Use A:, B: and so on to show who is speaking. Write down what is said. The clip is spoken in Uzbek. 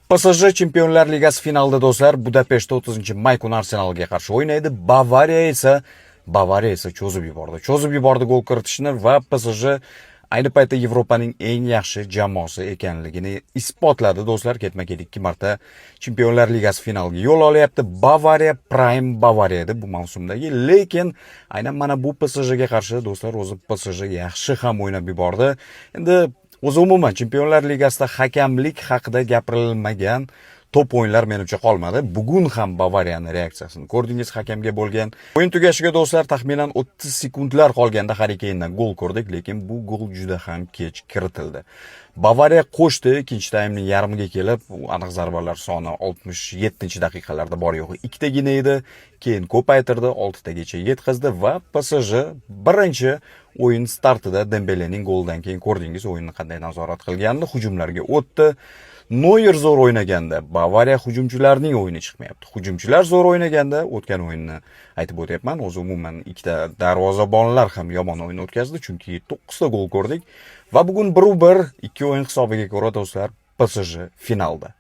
A: PSG Chempionlar Ligasi finalida do'stlar Budapeshtda 30-may kuni Arsenalga qarshi o'ynaydi. Bavariya esa cho'zib yubordi gol kiritishni va PSG ayni paytda Yevropaning eng yaxshi jamoasi ekanligini isbotladi do'stlar. Ketma-ket 2 marta Chempionlar Ligasi finaliga yo'l olyapti. Bavariya Prime Bavariya edi bu mavsumdagi, lekin aynan mana bu PSJga qarshi do'stlar o'zi PSG yaxshi ham o'ynab yubordi. Endi o'zi umuman Chempionlar Ligasida hakamlik haqida gapirilmagan top o'yinlar menimcha qolmadi. Bugun ham Bavariyaning reaksiyasini ko'rdingiz, hakamga bo'lgan. O'yin tugashiga do'stlar taxminan 30 sekundlar qolganda Harry Kane'dan gol ko'rdik, lekin bu gol juda ham kech kiritildi. Bavariya qo'shdi, ikkinchi taymning yarmiga kelib, aniq zarbalar soni 67-daqiqalarda bor yo'q ikkitagina edi. Keyin ko'paytirdi, 6 tagacha yetkazdi va PSG birinchi o'yin startida Dembelening golidan keyin ko'rdingiz o'yinni qanday nazorat qilganini, hujumlarga o'tdi. Neuer zo'r o'ynaganda Bavariya hujumchilarining o'yini chiqmayapti. Hujumchilar zo'r o'ynaganda o'tgan o'yinni aytib o'tyapman. O'zi umuman ikkita darvozabonlar ham yomon o'yin o'tkazdi, chunki 9 ta gol ko'rdik va bugun 1-1 ikki o'yin hisobiga ko'ra do'stlar PSG finalda.